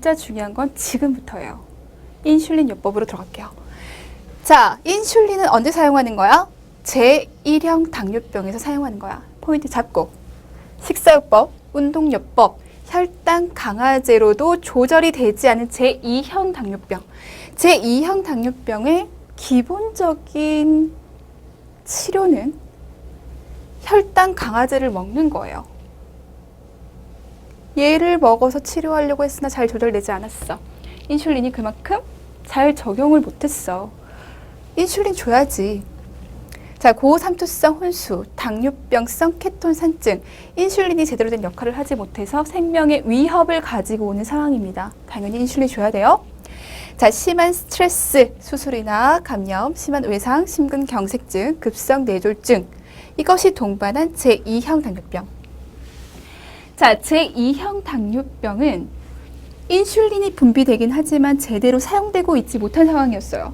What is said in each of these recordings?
진짜 중요한 건 지금부터예요. 인슐린 요법으로 들어갈게요. 자, 인슐린은 언제 사용하는 거야? 제1형 당뇨병에서 사용하는 거야. 포인트 잡고. 식사요법, 운동요법, 혈당 강화제로도 조절이 되지 않은 제2형 당뇨병. 제2형 당뇨병의 기본적인 치료는 혈당 강화제를 먹는 거예요. 얘를 먹어서 치료하려고 했으나 잘 조절되지 않았어. 인슐린이 그만큼 잘 적용을 못했어. 인슐린 줘야지. 자, 고삼투성 혼수, 당뇨병성 케톤산증, 인슐린이 제대로 된 역할을 하지 못해서 생명의 위협을 가지고 오는 상황입니다. 당연히 인슐린 줘야 돼요. 자, 심한 스트레스, 수술이나 감염, 심한 외상, 심근경색증, 급성뇌졸중, 이것이 동반한 제2형 당뇨병. 자, 제2형 당뇨병은 인슐린이 분비되긴 하지만 제대로 사용되고 있지 못한 상황이었어요.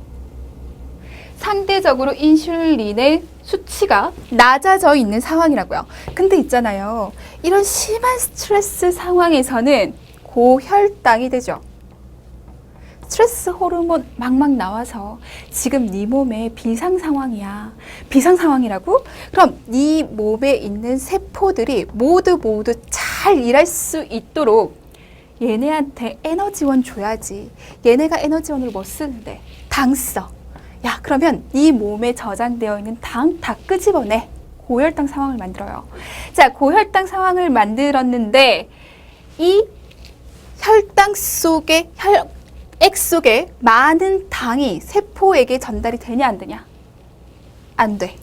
상대적으로 인슐린의 수치가 낮아져 있는 상황이라고요. 근데 있잖아요. 이런 심한 스트레스 상황에서는 고혈당이 되죠. 스트레스 호르몬 막막 나와서 지금 네 몸에 비상 상황이야. 비상 상황이라고? 그럼 네 몸에 있는 세포들이 모두 잘 일할 수 있도록 얘네한테 에너지원 줘야지. 얘네가 에너지원으로 뭐 쓰는데? 당 써. 야, 그러면 네 몸에 저장되어 있는 당 다 끄집어내. 고혈당 상황을 만들어요. 자, 고혈당 상황을 만들었는데 이 혈당 속에 혈액 속에 많은 당이 세포에게 전달이 되냐 안 되냐? 안 돼.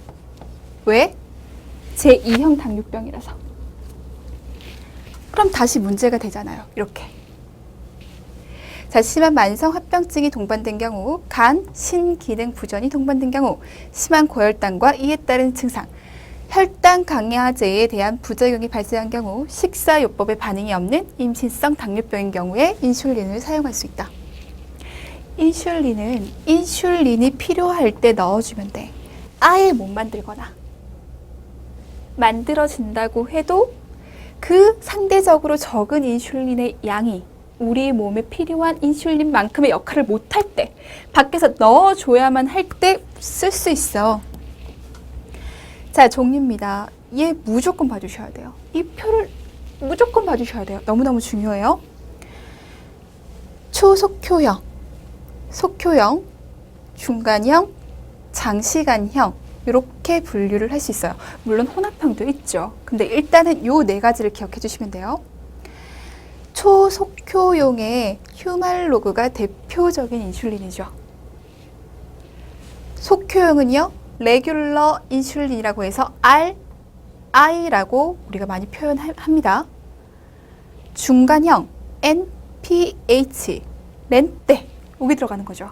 왜? 제2형 당뇨병이라서. 그럼 다시 문제가 되잖아요. 이렇게. 자, 심한 만성 합병증이 동반된 경우, 간, 신기능 부전이 동반된 경우, 심한 고혈당과 이에 따른 증상, 혈당 강화제에 대한 부작용이 발생한 경우, 식사요법에 반응이 없는 임신성 당뇨병인 경우에 인슐린을 사용할 수 있다. 인슐린은 인슐린이 필요할 때 넣어주면 돼. 아예 못 만들거나 만들어진다고 해도 그 상대적으로 적은 인슐린의 양이 우리 몸에 필요한 인슐린만큼의 역할을 못할 때, 밖에서 넣어줘야만 할 때 쓸 수 있어. 자, 종류입니다. 얘 무조건 봐주셔야 돼요. 이 표를 무조건 봐주셔야 돼요. 너무너무 중요해요. 초속효형, 속효형, 중간형, 장시간형, 이렇게 분류를 할 수 있어요. 물론 혼합형도 있죠. 근데 일단은 요 네 가지를 기억해 주시면 돼요. 초속효용의 휴말로그가 대표적인 인슐린이죠. 속효용은요, 레귤러 인슐린이라고 해서 RI라고 우리가 많이 표현합니다. 중간형 NPH, 렌테, 여기 들어가는 거죠.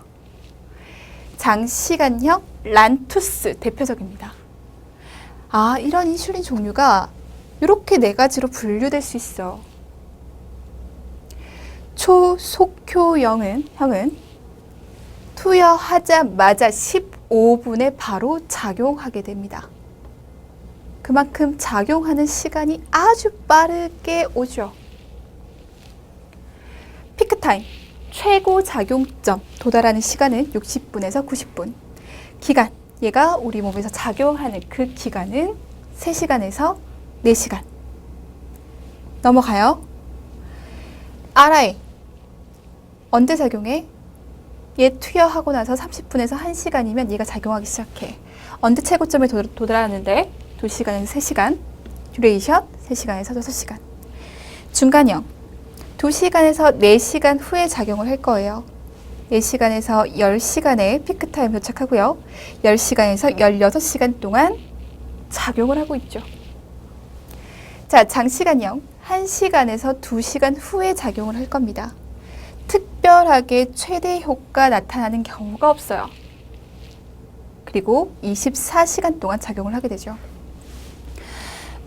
장시간형 란투스 대표적입니다. 아, 이런 인슐린 종류가 이렇게 네 가지로 분류될 수 있어. 초속효형은 투여하자마자 15분에 바로 작용하게 됩니다. 그만큼 작용하는 시간이 아주 빠르게 오죠. 피크타임, 최고 작용점 도달하는 시간은 60분에서 90분. 기간, 얘가 우리 몸에서 작용하는 그 기간은 3시간에서 4시간. 넘어가요. RI, 언제 작용해? 얘 투여하고 나서 30분에서 1시간이면 얘가 작용하기 시작해. 언제 최고점에 도달하는데? 2시간에서 3시간. 듀레이션 3시간에서 6시간. 중간형, 2시간에서 4시간 후에 작용을 할 거예요. 4시간에서 10시간에 피크타임 도착하고요. 10시간에서 16시간 동안 작용을 하고 있죠. 자, 장시간형, 1시간에서 2시간 후에 작용을 할 겁니다. 특별하게 최대 효과 나타나는 경우가 없어요. 그리고 24시간 동안 작용을 하게 되죠.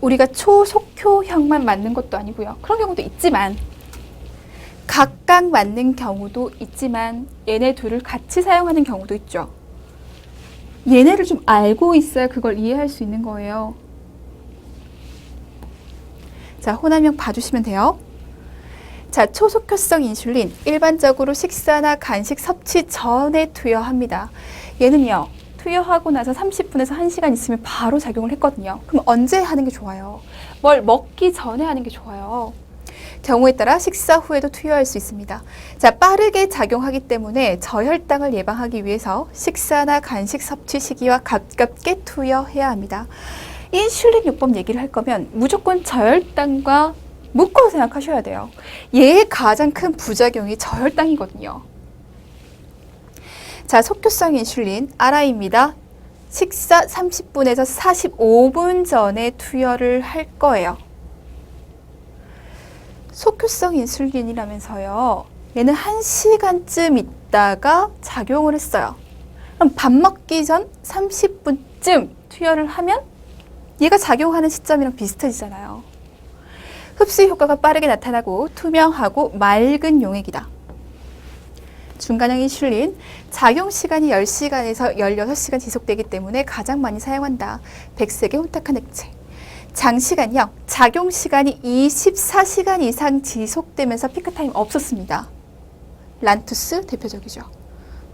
우리가 초속효형만 맞는 것도 아니고요. 그런 경우도 있지만, 각각 맞는 경우도 있지만 얘네 둘을 같이 사용하는 경우도 있죠. 얘네를 좀 알고 있어야 그걸 이해할 수 있는 거예요. 자, 혼합형 봐주시면 돼요. 자, 초속효성 인슐린 일반적으로 식사나 간식 섭취 전에 투여합니다. 얘는요. 투여하고 나서 30분에서 1시간 있으면 바로 작용을 했거든요. 그럼 언제 하는 게 좋아요? 뭘 먹기 전에 하는 게 좋아요. 경우에 따라 식사 후에도 투여할 수 있습니다. 자, 빠르게 작용하기 때문에 저혈당을 예방하기 위해서 식사나 간식 섭취 시기와 가깝게 투여해야 합니다. 인슐린 요법 얘기를 할 거면 무조건 저혈당과 묶어서 생각하셔야 돼요. 얘의 가장 큰 부작용이 저혈당이거든요. 자, 속효성 인슐린 RI입니다. 식사 30분에서 45분 전에 투여를 할 거예요. 속효성 인슐린이라면서요. 얘는 1시간쯤 있다가 작용을 했어요. 그럼 밥 먹기 전 30분쯤 투여를 하면 얘가 작용하는 시점이랑 비슷해지잖아요. 흡수 효과가 빠르게 나타나고 투명하고 맑은 용액이다. 중간형 인슐린, 작용 시간이 10시간에서 16시간 지속되기 때문에 가장 많이 사용한다. 백색의 혼탁한 액체. 장시간형, 작용 시간이 24시간 이상 지속되면서 피크타임 없었습니다. 란투스 대표적이죠.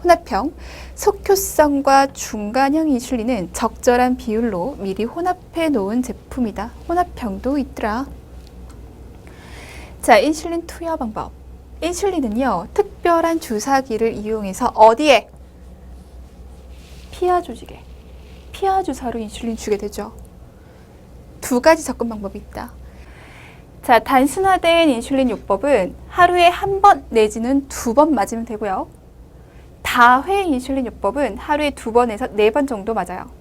혼합형, 속효성과 중간형 인슐린은 적절한 비율로 미리 혼합해 놓은 제품이다. 혼합형도 있더라. 자, 인슐린 투여 방법. 인슐린은요, 특별한 주사기를 이용해서 어디에? 피하 조직에. 피하 주사로 인슐린 주게 되죠. 두 가지 접근 방법이 있다. 자, 단순화된 인슐린 요법은 하루에 한 번 내지는 2번 맞으면 되고요. 다회 인슐린 요법은 하루에 2번에서 4번 정도 맞아요.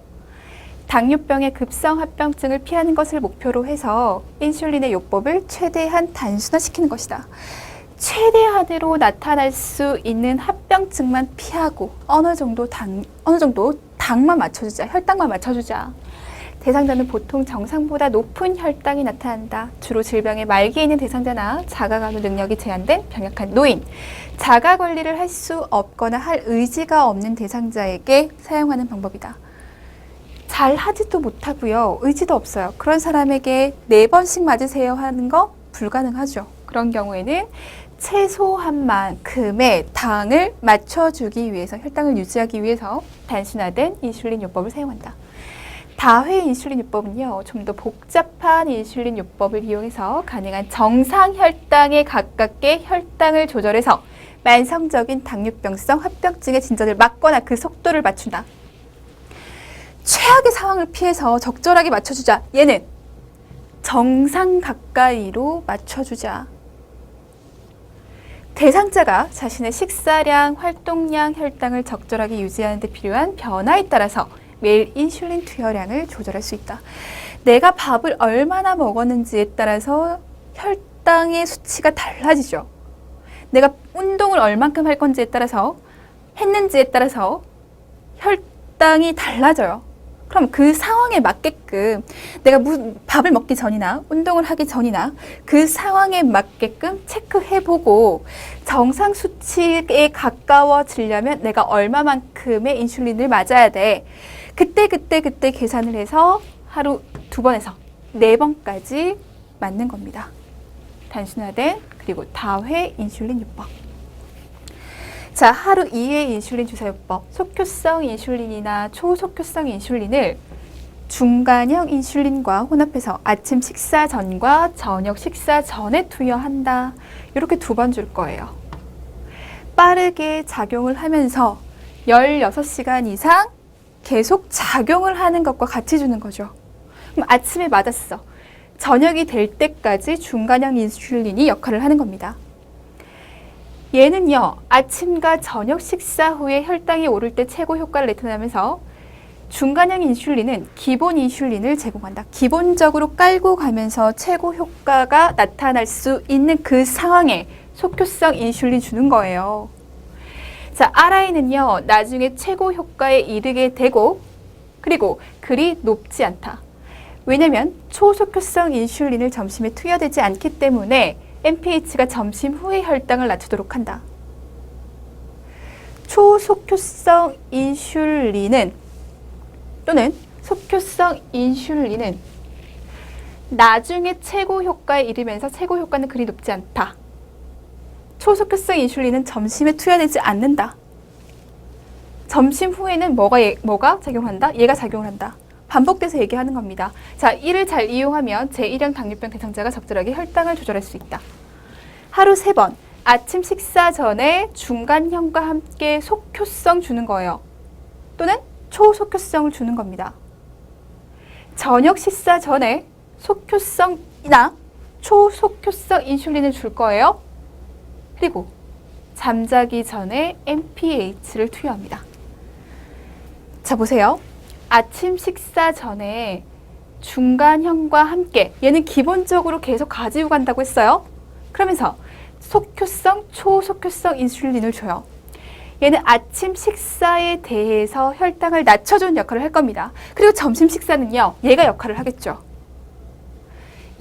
당뇨병의 급성 합병증을 피하는 것을 목표로 해서 인슐린의 요법을 최대한 단순화시키는 것이다. 최대한으로 나타날 수 있는 합병증만 피하고 어느 정도 당만 맞춰주자, 혈당만 맞춰주자. 대상자는 보통 정상보다 높은 혈당이 나타난다. 주로 질병의 말기에 있는 대상자나 자가간호 능력이 제한된 병약한 노인, 자가 관리를 할 수 없거나 할 의지가 없는 대상자에게 사용하는 방법이다. 잘 하지도 못하고요. 의지도 없어요. 그런 사람에게 4번씩 맞으세요 하는 거 불가능하죠. 그런 경우에는 최소한 만큼의 당을 맞춰주기 위해서, 혈당을 유지하기 위해서 단순화된 인슐린 요법을 사용한다. 다회 인슐린 요법은요, 좀 더 복잡한 인슐린 요법을 이용해서 가능한 정상 혈당에 가깝게 혈당을 조절해서 만성적인 당뇨병성 합병증의 진전을 막거나 그 속도를 맞춘다. 최악의 상황을 피해서 적절하게 맞춰주자. 얘는 정상 가까이로 맞춰주자. 대상자가 자신의 식사량, 활동량, 혈당을 적절하게 유지하는 데 필요한 변화에 따라서 매일 인슐린 투여량을 조절할 수 있다. 내가 밥을 얼마나 먹었는지에 따라서 혈당의 수치가 달라지죠. 내가 운동을 얼만큼 할 건지에 따라서, 했는지에 따라서 혈당이 달라져요. 그럼 그 상황에 맞게끔 내가 밥을 먹기 전이나 운동을 하기 전이나 그 상황에 맞게끔 체크해보고 정상 수치에 가까워지려면 내가 얼마만큼의 인슐린을 맞아야 돼. 그때 계산을 해서 하루 2번에서 4번까지 맞는 겁니다. 단순화된 그리고 다회 인슐린 요법. 자, 하루 2회 인슐린 주사요법, 속효성 인슐린이나 초속효성 인슐린을 중간형 인슐린과 혼합해서 아침 식사 전과 저녁 식사 전에 투여한다. 이렇게 2번 줄 거예요. 빠르게 작용을 하면서 16시간 이상 계속 작용을 하는 것과 같이 주는 거죠. 그럼 아침에 맞았어. 저녁이 될 때까지 중간형 인슐린이 역할을 하는 겁니다. 얘는요, 아침과 저녁 식사 후에 혈당이 오를 때 최고 효과를 나타내면서 중간형 인슐린은 기본 인슐린을 제공한다. 기본적으로 깔고 가면서 최고 효과가 나타날 수 있는 그 상황에 속효성 인슐린 주는 거예요. 자, RI는요, 나중에 최고 효과에 이르게 되고, 그리고 그리 높지 않다. 왜냐면 초속효성 인슐린을 점심에 투여되지 않기 때문에 NPH가 점심 후에 혈당을 낮추도록 한다. 초속효성 인슐린은 또는 속효성 인슐린은 나중에 최고 효과에 이르면서 최고 효과는 그리 높지 않다. 초속효성 인슐린은 점심에 투여되지 않는다. 점심 후에는 뭐가 작용한다? 얘가 작용을 한다. 반복돼서 얘기하는 겁니다. 자, 이를 잘 이용하면 제1형 당뇨병 대상자가 적절하게 혈당을 조절할 수 있다. 하루 3번, 아침 식사 전에 중간형과 함께 속효성 주는 거예요. 또는 초속효성을 주는 겁니다. 저녁 식사 전에 속효성이나 초속효성 인슐린을 줄 거예요. 그리고 잠자기 전에 NPH를 투여합니다. 자, 보세요. 아침 식사 전에 중간형과 함께 얘는 기본적으로 계속 가지고 간다고 했어요. 그러면서 속효성, 초속효성 인슐린을 줘요. 얘는 아침 식사에 대해서 혈당을 낮춰주는 역할을 할 겁니다. 그리고 점심 식사는요, 얘가 역할을 하겠죠.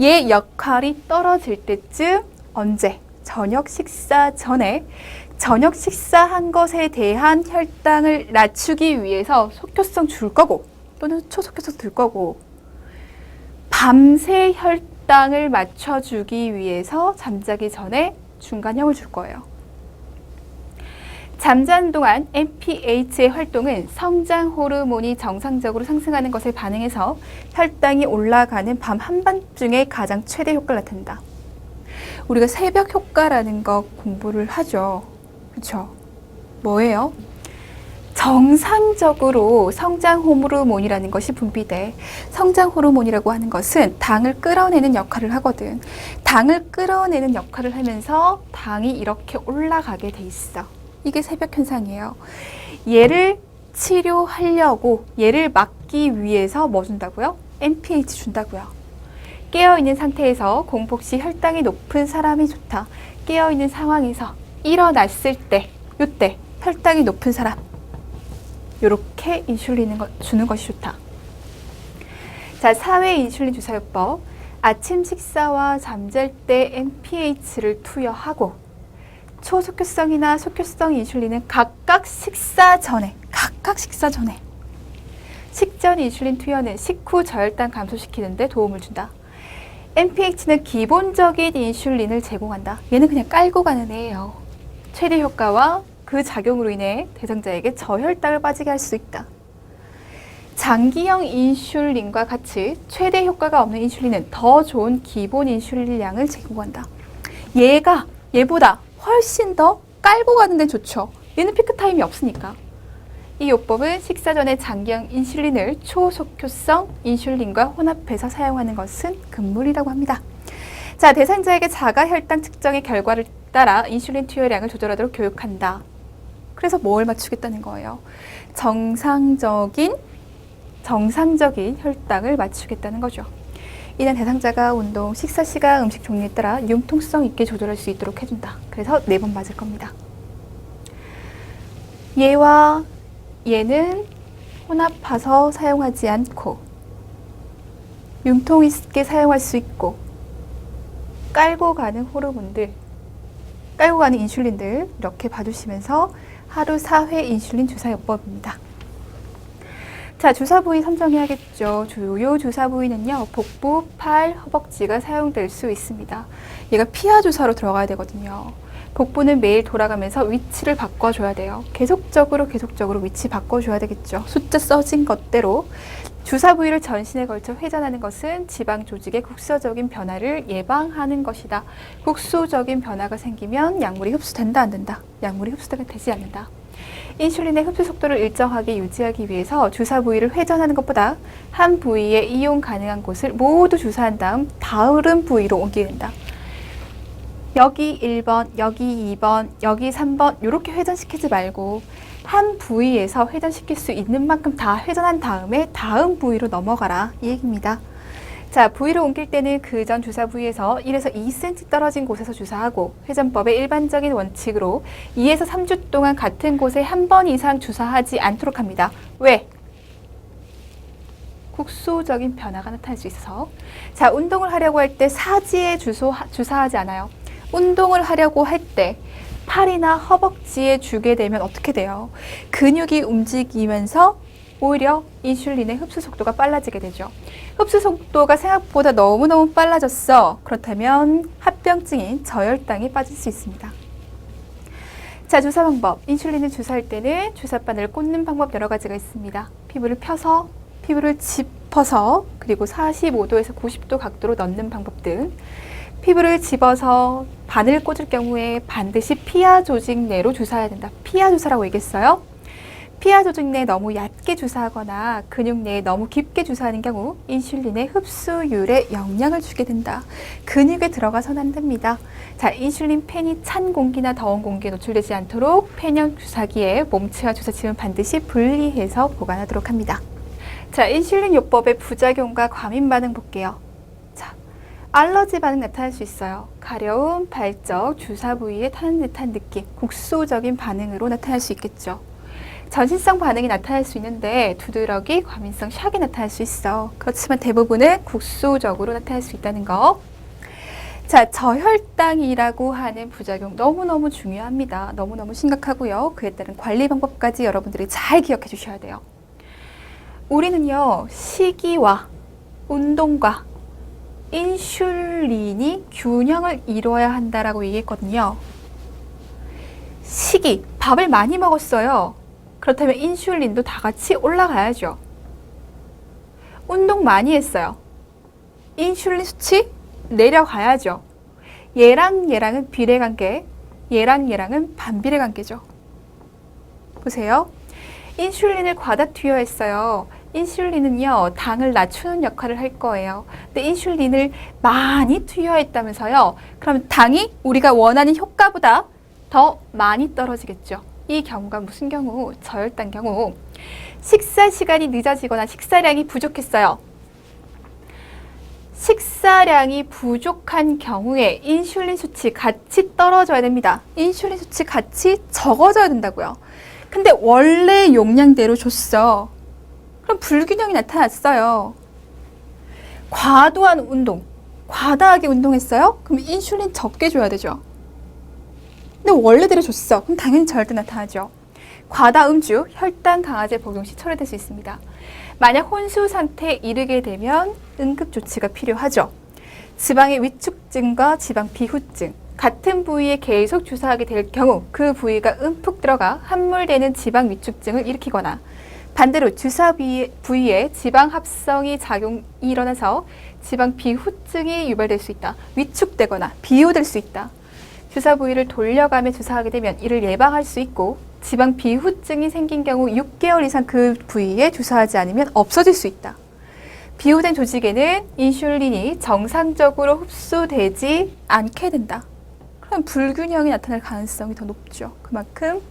얘 역할이 떨어질 때쯤 언제? 저녁 식사 전에 저녁 식사한 것에 대한 혈당을 낮추기 위해서 속효성 줄 거고 또는 초속효성 줄 거고 밤새 혈당을 맞춰주기 위해서 잠자기 전에 중간형을 줄 거예요. 잠자는 동안 NPH의 활동은 성장 호르몬이 정상적으로 상승하는 것에 반응해서 혈당이 올라가는 밤 한밤중에 가장 최대 효과를 나타낸다. 우리가 새벽 효과라는 거 공부를 하죠. 그렇죠? 뭐예요? 정상적으로 성장 호르몬이라는 것이 분비돼. 성장 호르몬이라고 하는 것은 당을 끌어내는 역할을 하거든. 당을 끌어내는 역할을 하면서 당이 이렇게 올라가게 돼 있어. 이게 새벽 현상이에요. 얘를 치료하려고, 얘를 막기 위해서 뭐 준다고요? NPH 준다고요. 깨어있는 상태에서 공복 시 혈당이 높은 사람이 좋다. 깨어있는 상황에서 일어났을 때, 요때 혈당이 높은 사람, 요렇게 인슐린을 주는 것이 좋다. 자, 4회 인슐린 주사요법. 아침 식사와 잠잘 때 NPH를 투여하고 초속효성이나 속효성 인슐린은 각각 식사 전에 식전 인슐린 투여는 식후 저혈당 감소시키는 데 도움을 준다. NPH는 기본적인 인슐린을 제공한다. 얘는 그냥 깔고 가는 애예요. 최대 효과와 그 작용으로 인해 대상자에게 저혈당을 빠지게 할 수 있다. 장기형 인슐린과 같이 최대 효과가 없는 인슐린은 더 좋은 기본 인슐린량을 제공한다. 얘보다 훨씬 더 깔고 가는 데 좋죠. 얘는 피크 타임이 없으니까. 이 요법은 식사 전에 장기형 인슐린을 초속효성 인슐린과 혼합해서 사용하는 것은 금물이라고 합니다. 자, 대상자에게 자가 혈당 측정의 결과를 따라 인슐린 투여량을 조절하도록 교육한다. 그래서 뭘 맞추겠다는 거예요? 정상적인 혈당을 맞추겠다는 거죠. 이는 대상자가 운동, 식사 시간, 음식 종류에 따라 융통성 있게 조절할 수 있도록 해준다. 그래서 4번 맞을 겁니다. 얘와 얘는 혼합해서 사용하지 않고 융통 있게 사용할 수 있고 깔고 가는 호르몬들, 깔고 가는 인슐린들 이렇게 봐주시면서 하루 4회 인슐린 주사요법입니다. 자, 주사 부위 선정해야겠죠. 주요 주사 부위는요, 복부, 팔, 허벅지가 사용될 수 있습니다. 얘가 피하 주사로 들어가야 되거든요. 복부는 매일 돌아가면서 위치를 바꿔줘야 돼요. 계속적으로 위치 바꿔줘야 되겠죠. 숫자 써진 것대로. 주사 부위를 전신에 걸쳐 회전하는 것은 지방 조직의 국소적인 변화를 예방하는 것이다. 국소적인 변화가 생기면 약물이 흡수된다, 안 된다? 약물이 흡수가 되지 않는다. 인슐린의 흡수 속도를 일정하게 유지하기 위해서 주사 부위를 회전하는 것보다 한 부위에 이용 가능한 곳을 모두 주사한 다음 부위로 옮기는다. 여기 1번, 여기 2번, 여기 3번 이렇게 회전시키지 말고 한 부위에서 회전시킬 수 있는 만큼 다 회전한 다음에 다음 부위로 넘어가라 이 얘기입니다. 자, 부위를 옮길 때는 그 전 주사 부위에서 1에서 2cm 떨어진 곳에서 주사하고 회전법의 일반적인 원칙으로 2에서 3주 동안 같은 곳에 한 번 이상 주사하지 않도록 합니다. 왜? 국소적인 변화가 나타날 수 있어서. 자, 운동을 하려고 할 때 사지에 주사하지 않아요. 운동을 하려고 할 때 팔이나 허벅지에 주게 되면 어떻게 돼요? 근육이 움직이면서 오히려 인슐린의 흡수 속도가 빨라지게 되죠. 흡수 속도가 생각보다 너무너무 빨라졌어. 그렇다면 합병증인 저혈당이 빠질 수 있습니다. 자, 주사 방법. 인슐린을 주사할 때는 주사바늘을 꽂는 방법 여러 가지가 있습니다. 피부를 펴서, 피부를 짚어서, 그리고 45도에서 90도 각도로 넣는 방법 등. 피부를 집어서 바늘을 꽂을 경우에 반드시 피하 조직 내로 주사해야 된다. 피하 주사라고 얘기했어요. 피하 조직 내에 너무 얕게 주사하거나 근육 내에 너무 깊게 주사하는 경우 인슐린의 흡수율에 영향을 주게 된다. 근육에 들어가서는 안 됩니다. 자, 인슐린 펜이 찬 공기나 더운 공기에 노출되지 않도록 펜형 주사기에 몸체와 주사침은 반드시 분리해서 보관하도록 합니다. 자, 인슐린 요법의 부작용과 과민 반응 볼게요. 자, 알러지 반응 나타날 수 있어요. 가려움, 발적, 주사 부위에 타는 듯한 느낌, 국소적인 반응으로 나타날 수 있겠죠. 전신성 반응이 나타날 수 있는데 두드러기, 과민성 샥이 나타날 수 있어. 그렇지만 대부분은 국소적으로 나타날 수 있다는 거. 자, 저혈당이라고 하는 부작용 너무너무 중요합니다. 너무너무 심각하고요. 그에 따른 관리 방법까지 여러분들이 잘 기억해 주셔야 돼요. 우리는요, 식이와 운동과 인슐린이 균형을 이루어야 한다라고 얘기했거든요. 식이, 밥을 많이 먹었어요. 그렇다면 인슐린도 다 같이 올라가야죠. 운동 많이 했어요. 인슐린 수치 내려가야죠. 얘랑 얘랑은 비례관계, 얘랑 얘랑은 반비례관계죠. 보세요. 인슐린을 과다 투여했어요. 인슐린은요, 당을 낮추는 역할을 할 거예요. 근데 인슐린을 많이 투여했다면서요. 그럼 당이 우리가 원하는 효과보다 더 많이 떨어지겠죠. 이 경우가 무슨 경우? 저혈당 경우. 식사 시간이 늦어지거나 식사량이 부족했어요. 식사량이 부족한 경우에 인슐린 수치 같이 떨어져야 됩니다. 인슐린 수치 같이 적어져야 된다고요. 근데 원래 용량대로 줬어. 그럼 불균형이 나타났어요. 과도한 운동, 과다하게 운동했어요? 그럼 인슐린 적게 줘야 되죠. 근데 원래대로 줬어. 그럼 당연히 저혈당 나타나죠. 과다 음주, 혈당 강화제 복용 시 처리될 수 있습니다. 만약 혼수 상태에 이르게 되면 응급 조치가 필요하죠. 지방의 위축증과 지방 비후증, 같은 부위에 계속 주사하게 될 경우 그 부위가 움푹 들어가 함몰되는 지방 위축증을 일으키거나 반대로 주사 부위에 지방 합성이 작용이 일어나서 지방 비후증이 유발될 수 있다. 위축되거나 비호될 수 있다. 주사 부위를 돌려가며 주사하게 되면 이를 예방할 수 있고 지방 비후증이 생긴 경우 6개월 이상 그 부위에 주사하지 않으면 없어질 수 있다. 비호된 조직에는 인슐린이 정상적으로 흡수되지 않게 된다. 그럼 불균형이 나타날 가능성이 더 높죠. 그만큼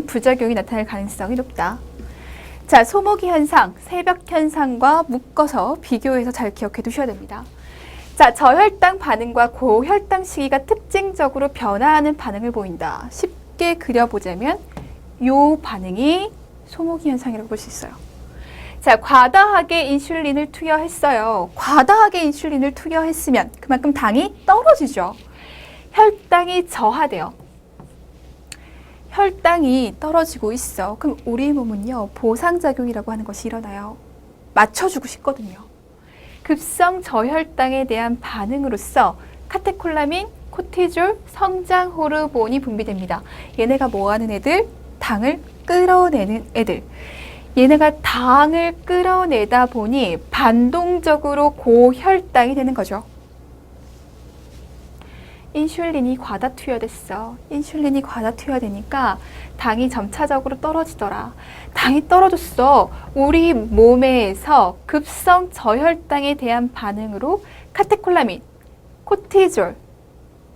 부작용이 나타날 가능성이 높다. 자, 소모기 현상, 새벽 현상과 묶어서 비교해서 잘 기억해 두셔야 됩니다. 자, 저혈당 반응과 고혈당 시기가 특징적으로 변화하는 반응을 보인다. 쉽게 그려보자면 이 반응이 소모기 현상이라고 볼 수 있어요. 자, 과다하게 인슐린을 투여했어요. 과다하게 인슐린을 투여했으면 그만큼 당이 떨어지죠. 혈당이 저하돼요. 혈당이 떨어지고 있어. 그럼 우리 몸은요, 보상작용이라고 하는 것이 일어나요. 맞춰주고 싶거든요. 급성 저혈당에 대한 반응으로서 카테콜라민, 코티졸, 성장 호르몬이 분비됩니다. 얘네가 뭐 하는 애들? 당을 끌어내는 애들. 얘네가 당을 끌어내다 보니 반동적으로 고혈당이 되는 거죠. 인슐린이 과다 투여됐어. 인슐린이 과다 투여되니까 당이 점차적으로 떨어지더라. 당이 떨어졌어. 우리 몸에서 급성 저혈당에 대한 반응으로 카테콜라민, 코티졸,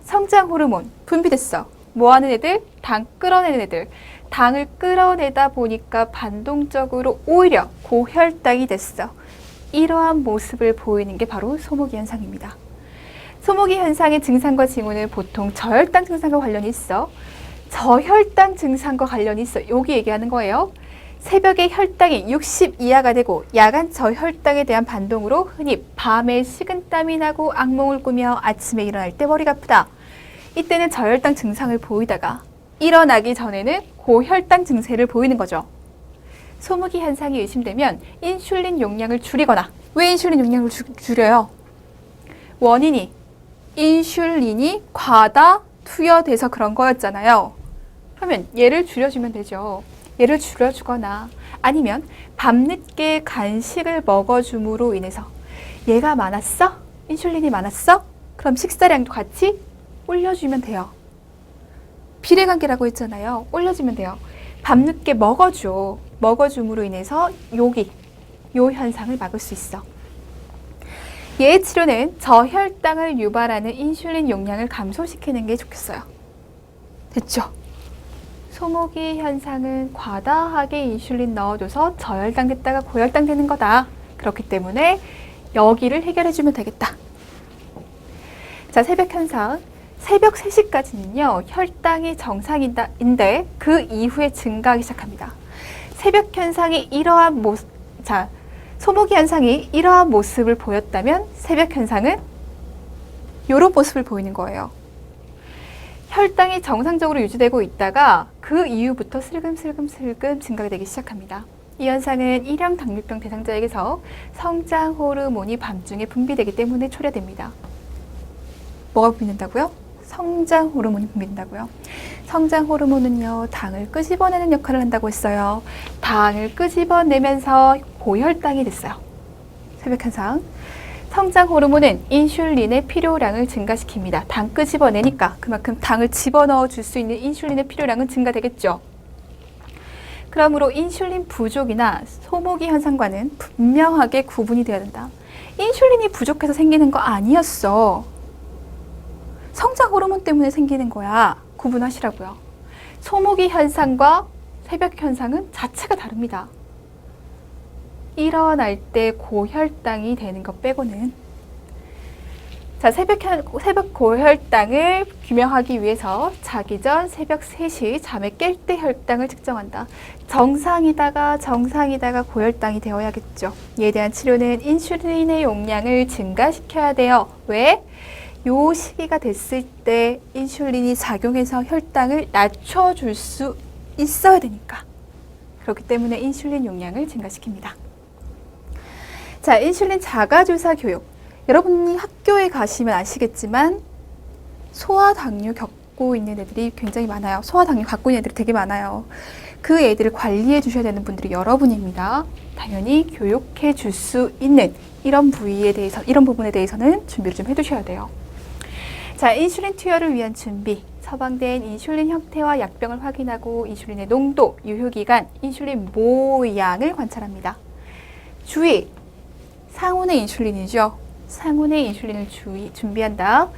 성장 호르몬 분비됐어. 뭐 하는 애들? 당 끌어내는 애들. 당을 끌어내다 보니까 반동적으로 오히려 고혈당이 됐어. 이러한 모습을 보이는 게 바로 소모기 현상입니다. 소모기 현상의 증상과 징후는 보통 저혈당 증상과 관련이 있어. 저혈당 증상과 관련이 있어. 여기 얘기하는 거예요. 새벽에 혈당이 60 이하가 되고 야간 저혈당에 대한 반동으로 흔히 밤에 식은땀이 나고 악몽을 꾸며 아침에 일어날 때 머리가 아프다. 이때는 저혈당 증상을 보이다가 일어나기 전에는 고혈당 증세를 보이는 거죠. 소모기 현상이 의심되면 인슐린 용량을 줄이거나, 왜 인슐린 용량을 줄여요? 원인이 인슐린이 과다 투여돼서 그런 거였잖아요. 그러면 얘를 줄여주면 되죠. 얘를 줄여주거나 아니면 밤늦게 간식을 먹어줌으로 인해서 얘가 많았어? 인슐린이 많았어? 그럼 식사량도 같이 올려주면 돼요. 비례관계라고 했잖아요. 올려주면 돼요. 밤늦게 먹어줘. 먹어줌으로 인해서 요 현상을 막을 수 있어. 얘의 치료는 저혈당을 유발하는 인슐린 용량을 감소시키는 게 좋겠어요. 됐죠? 소모기 현상은 과다하게 인슐린 넣어줘서 저혈당 됐다가 고혈당 되는 거다. 그렇기 때문에 여기를 해결해주면 되겠다. 자, 새벽 현상. 새벽 3시까지는요, 혈당이 정상인데 그 이후에 증가하기 시작합니다. 새벽 현상이 이러한 모습, 자, 소모기 현상이 이러한 모습을 보였다면 새벽 현상은 이런 모습을 보이는 거예요. 혈당이 정상적으로 유지되고 있다가 그 이후부터 슬금슬금 증가가 되기 시작합니다. 이 현상은 일형 당뇨병 대상자에게서 성장 호르몬이 밤중에 분비되기 때문에 초래됩니다. 뭐가 분비된다고요? 성장 호르몬이 분비된다고요. 성장 호르몬은요, 당을 끄집어내는 역할을 한다고 했어요. 당을 끄집어내면서 고혈당이 됐어요. 새벽 현상. 성장 호르몬은 인슐린의 필요량을 증가시킵니다. 당 끄집어내니까 그만큼 당을 집어넣어 줄 수 있는 인슐린의 필요량은 증가되겠죠. 그러므로 인슐린 부족이나 소모기 현상과는 분명하게 구분이 되어야 된다. 인슐린이 부족해서 생기는 거 아니었어. 성장 호르몬 때문에 생기는 거야. 구분하시라고요. 소모기 현상과 새벽 현상은 자체가 다릅니다. 일어날 때 고혈당이 되는 것 빼고는. 자, 새벽 고혈당을 규명하기 위해서 자기 전 새벽 3시 잠에 깰 때 혈당을 측정한다. 정상이다가 고혈당이 되어야겠죠. 이에 대한 치료는 인슐린의 용량을 증가시켜야 돼요. 왜? 요 시기가 됐을 때 인슐린이 작용해서 혈당을 낮춰줄 수 있어야 되니까. 그렇기 때문에 인슐린 용량을 증가시킵니다. 자, 인슐린 자가주사 교육. 여러분이 학교에 가시면 아시겠지만 소아당뇨 겪고 있는 애들이 굉장히 많아요. 소아당뇨 갖고 있는 애들이 되게 많아요. 그 애들을 관리해 주셔야 되는 분들이 여러분입니다. 당연히 교육해 줄 수 있는 이런 부분에 대해서는 준비를 좀 해두셔야 돼요. 자, 인슐린 투여를 위한 준비. 처방된 인슐린 형태와 약병을 확인하고 인슐린의 농도, 유효기간, 인슐린 모양을 관찰합니다. 주의! 상온의 인슐린이죠. 상온의 인슐린을 준비한다.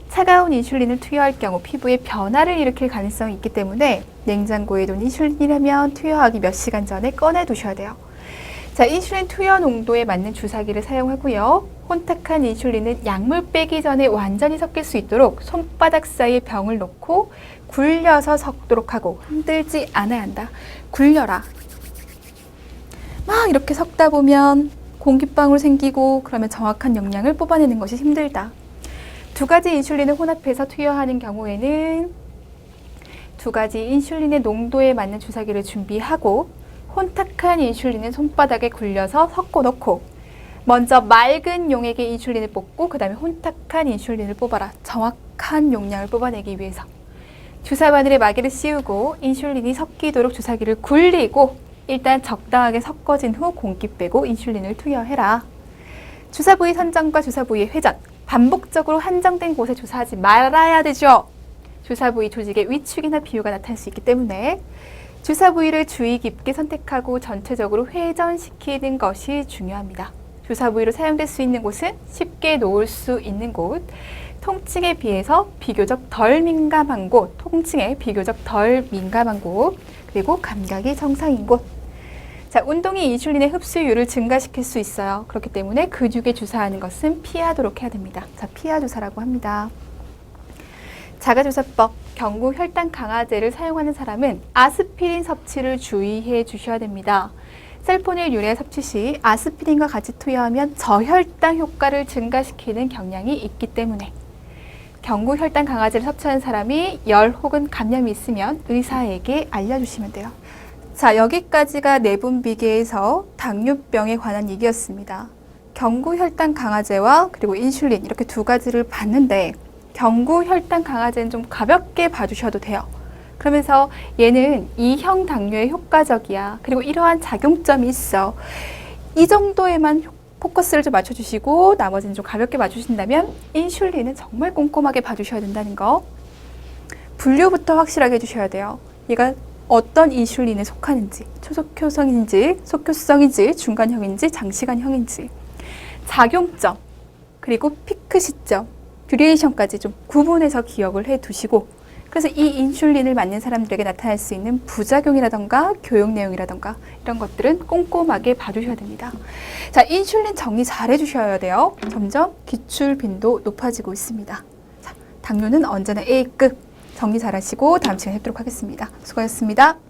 차가운 인슐린을 투여할 경우 피부에 변화를 일으킬 가능성이 있기 때문에 냉장고에 둔 인슐린이라면 투여하기 몇 시간 전에 꺼내 두셔야 돼요. 자, 인슐린 투여 농도에 맞는 주사기를 사용하고요. 혼탁한 인슐린은 약물 빼기 전에 완전히 섞일 수 있도록 손바닥 사이에 병을 놓고 굴려서 섞도록 하고 흔들지 않아야 한다. 굴려라. 막 이렇게 섞다 보면 공기방울 생기고 그러면 정확한 용량을 뽑아내는 것이 힘들다. 두 가지 인슐린을 혼합해서 투여하는 경우에는 두 가지 인슐린의 농도에 맞는 주사기를 준비하고 혼탁한 인슐린은 손바닥에 굴려서 섞어 넣고 먼저 맑은 용액의 인슐린을 뽑고 그 다음에 혼탁한 인슐린을 뽑아라. 정확한 용량을 뽑아내기 위해서. 주사 바늘에 마개를 씌우고 인슐린이 섞이도록 주사기를 굴리고 일단 적당하게 섞어진 후 공기 빼고 인슐린을 투여해라. 주사 부위 선정과 주사 부위의 회전, 반복적으로 한정된 곳에 주사하지 말아야 되죠. 주사 부위 조직의 위축이나 비유가 나타날 수 있기 때문에 주사 부위를 주의 깊게 선택하고 전체적으로 회전시키는 것이 중요합니다. 주사 부위로 사용될 수 있는 곳은 쉽게 놓을 수 있는 곳, 통증에 비해서 비교적 덜 민감한 곳, 그리고 감각이 정상인 곳. 자, 운동이 인슐린의 흡수율을 증가시킬 수 있어요. 그렇기 때문에 근육에 주사하는 것은 피하도록 해야 됩니다. 자, 피하 주사라고 합니다. 자가주사법, 경구 혈당 강화제를 사용하는 사람은 아스피린 섭취를 주의해 주셔야 됩니다. 셀포닐 유래 섭취 시 아스피린과 같이 투여하면 저혈당 효과를 증가시키는 경향이 있기 때문에 경구 혈당 강화제를 섭취하는 사람이 열 혹은 감염이 있으면 의사에게 알려주시면 돼요. 자, 여기까지가 내분비계에서 당뇨병에 관한 얘기였습니다. 경구 혈당 강화제와 그리고 인슐린 이렇게 두 가지를 봤는데 경구 혈당 강화제는 좀 가볍게 봐주셔도 돼요. 그러면서 얘는 이형 당뇨에 효과적이야. 그리고 이러한 작용점이 있어. 이 정도에만 포커스를 좀 맞춰주시고 나머지는 좀 가볍게 봐주신다면 인슐린은 정말 꼼꼼하게 봐주셔야 된다는 거. 분류부터 확실하게 해주셔야 돼요. 얘가 어떤 인슐린에 속하는지, 초속효성인지, 속효성인지, 중간형인지, 장시간형인지, 작용점, 그리고 피크 시점, 듀레이션까지 좀 구분해서 기억을 해 두시고, 그래서 이 인슐린을 맞는 사람들에게 나타날 수 있는 부작용이라던가 교육 내용이라던가 이런 것들은 꼼꼼하게 봐주셔야 됩니다. 자, 인슐린 정리 잘 해주셔야 돼요. 점점 기출 빈도 높아지고 있습니다. 자, 당뇨는 언제나 A급. 정리 잘 하시고 다음 시간에 뵙도록 하겠습니다. 수고하셨습니다.